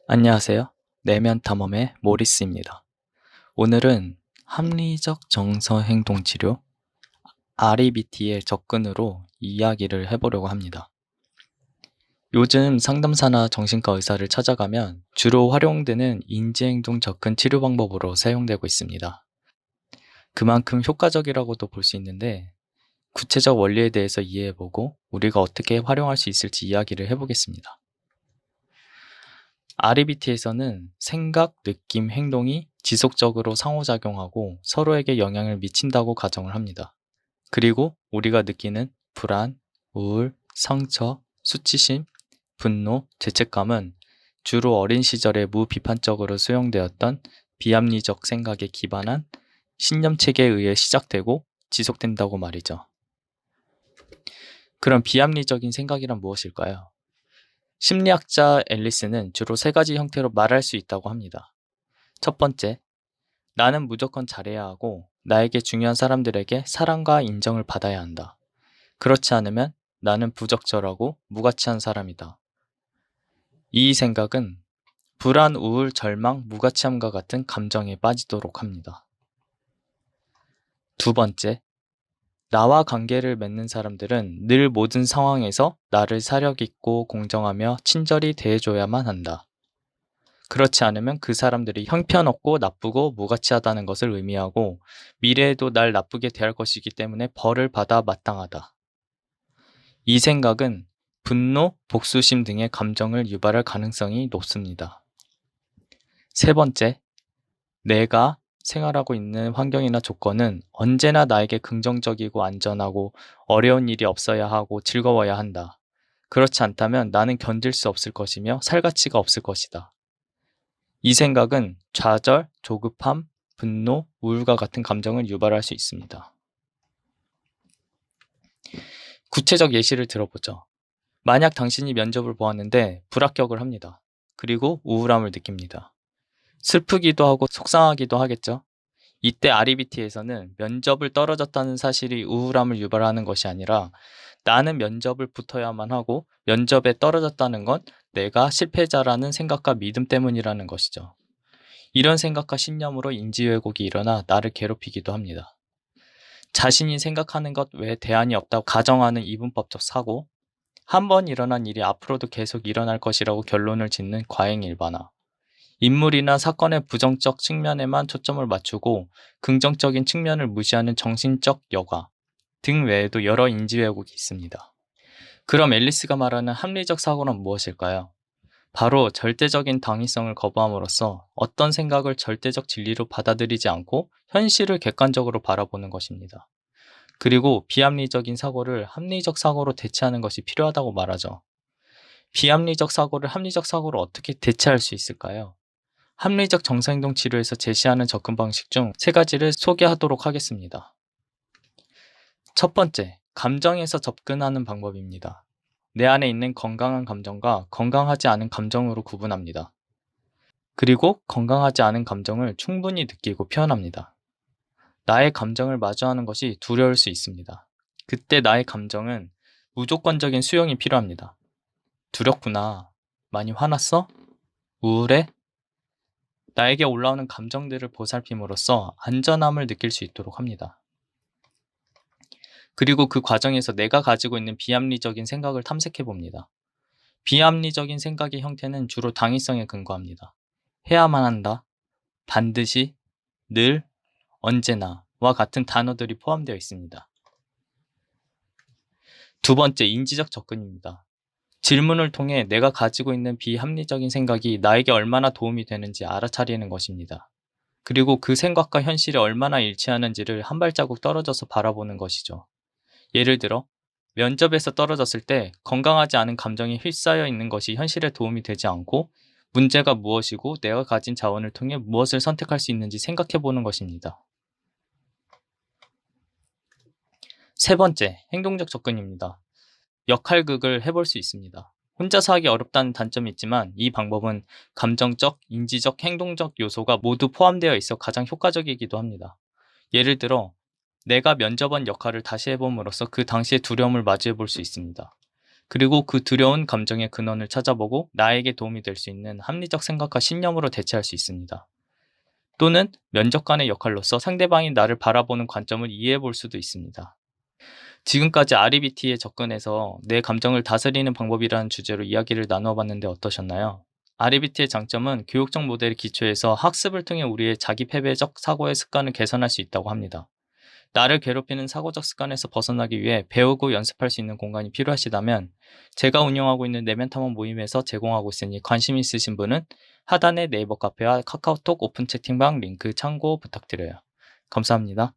안녕하세요. 내면 탐험의 모리스입니다. 오늘은 합리적 정서 행동 치료 REBT의 접근으로 이야기를 해보려고 합니다. 요즘 상담사나 정신과 의사를 찾아가면 주로 활용되는 인지행동 접근 치료 방법으로 사용되고 있습니다. 그만큼 효과적이라고도 볼 수 있는데 구체적 원리에 대해서 이해해보고 우리가 어떻게 활용할 수 있을지 이야기를 해보겠습니다. REBT에서는 생각, 느낌, 행동이 지속적으로 상호작용하고 서로에게 영향을 미친다고 가정을 합니다. 그리고 우리가 느끼는 불안, 우울, 상처, 수치심, 분노, 죄책감은 주로 어린 시절에 무비판적으로 수용되었던 비합리적 생각에 기반한 신념체계에 의해 시작되고 지속된다고 말이죠. 그럼 비합리적인 생각이란 무엇일까요? 심리학자 앨리스는 주로 세 가지 형태로 말할 수 있다고 합니다. 첫 번째, 나는 무조건 잘해야 하고 나에게 중요한 사람들에게 사랑과 인정을 받아야 한다. 그렇지 않으면 나는 부적절하고 무가치한 사람이다. 이 생각은 불안, 우울, 절망, 무가치함과 같은 감정에 빠지도록 합니다. 두 번째, 나와 관계를 맺는 사람들은 늘 모든 상황에서 나를 사려있고 공정하며 친절히 대해줘야만 한다. 그렇지 않으면 그 사람들이 형편없고 나쁘고 무가치하다는 것을 의미하고 미래에도 날 나쁘게 대할 것이기 때문에 벌을 받아 마땅하다. 이 생각은 분노, 복수심 등의 감정을 유발할 가능성이 높습니다. 세 번째, 내가 생활하고 있는 환경이나 조건은 언제나 나에게 긍정적이고 안전하고 어려운 일이 없어야 하고 즐거워야 한다. 그렇지 않다면 나는 견딜 수 없을 것이며 살 가치가 없을 것이다. 이 생각은 좌절, 조급함, 분노, 우울과 같은 감정을 유발할 수 있습니다. 구체적 예시를 들어보죠. 만약 당신이 면접을 보았는데 불합격을 합니다. 그리고 우울함을 느낍니다. 슬프기도 하고 속상하기도 하겠죠. 이때 REBT에서는 면접을 떨어졌다는 사실이 우울함을 유발하는 것이 아니라 나는 면접을 붙어야만 하고 면접에 떨어졌다는 건 내가 실패자라는 생각과 믿음 때문이라는 것이죠. 이런 생각과 신념으로 인지 왜곡이 일어나 나를 괴롭히기도 합니다. 자신이 생각하는 것 외에 대안이 없다고 가정하는 이분법적 사고, 한 번 일어난 일이 앞으로도 계속 일어날 것이라고 결론을 짓는 과잉 일반화, 인물이나 사건의 부정적 측면에만 초점을 맞추고 긍정적인 측면을 무시하는 정신적 여과 등 외에도 여러 인지 왜곡이 있습니다. 그럼 앨리스가 말하는 합리적 사고는 무엇일까요? 바로 절대적인 당위성을 거부함으로써 어떤 생각을 절대적 진리로 받아들이지 않고 현실을 객관적으로 바라보는 것입니다. 그리고 비합리적인 사고를 합리적 사고로 대체하는 것이 필요하다고 말하죠. 비합리적 사고를 합리적 사고로 어떻게 대체할 수 있을까요? 합리적 정서행동 치료에서 제시하는 접근 방식 중 세 가지를 소개하도록 하겠습니다. 첫 번째, 감정에서 접근하는 방법입니다. 내 안에 있는 건강한 감정과 건강하지 않은 감정으로 구분합니다. 그리고 건강하지 않은 감정을 충분히 느끼고 표현합니다. 나의 감정을 마주하는 것이 두려울 수 있습니다. 그때 나의 감정은 무조건적인 수용이 필요합니다. 두렵구나. 많이 화났어? 우울해? 나에게 올라오는 감정들을 보살핌으로써 안전함을 느낄 수 있도록 합니다. 그리고 그 과정에서 내가 가지고 있는 비합리적인 생각을 탐색해 봅니다. 비합리적인 생각의 형태는 주로 당위성에 근거합니다. 해야만 한다, 반드시, 늘, 언제나와 같은 단어들이 포함되어 있습니다. 두 번째, 인지적 접근입니다. 질문을 통해 내가 가지고 있는 비합리적인 생각이 나에게 얼마나 도움이 되는지 알아차리는 것입니다. 그리고 그 생각과 현실이 얼마나 일치하는지를 한 발자국 떨어져서 바라보는 것이죠. 예를 들어, 면접에서 떨어졌을 때 건강하지 않은 감정이 휩싸여 있는 것이 현실에 도움이 되지 않고 문제가 무엇이고 내가 가진 자원을 통해 무엇을 선택할 수 있는지 생각해 보는 것입니다. 세 번째, 행동적 접근입니다. 역할극을 해볼 수 있습니다. 혼자서 하기 어렵다는 단점이 있지만 이 방법은 감정적, 인지적, 행동적 요소가 모두 포함되어 있어 가장 효과적이기도 합니다. 예를 들어, 내가 면접원 역할을 다시 해봄으로써 그 당시의 두려움을 마주해 볼 수 있습니다. 그리고 그 두려운 감정의 근원을 찾아보고 나에게 도움이 될 수 있는 합리적 생각과 신념으로 대체할 수 있습니다. 또는 면접관의 역할로서 상대방이 나를 바라보는 관점을 이해해 볼 수도 있습니다. 지금까지 REBT에 접근해서 내 감정을 다스리는 방법이라는 주제로 이야기를 나누어 봤는데 어떠셨나요? REBT의 장점은 교육적 모델에 기초해서 학습을 통해 우리의 자기 패배적 사고의 습관을 개선할 수 있다고 합니다. 나를 괴롭히는 사고적 습관에서 벗어나기 위해 배우고 연습할 수 있는 공간이 필요하시다면 제가 운영하고 있는 내면 탐험 모임에서 제공하고 있으니 관심 있으신 분은 하단의 네이버 카페와 카카오톡 오픈 채팅방 링크 참고 부탁드려요. 감사합니다.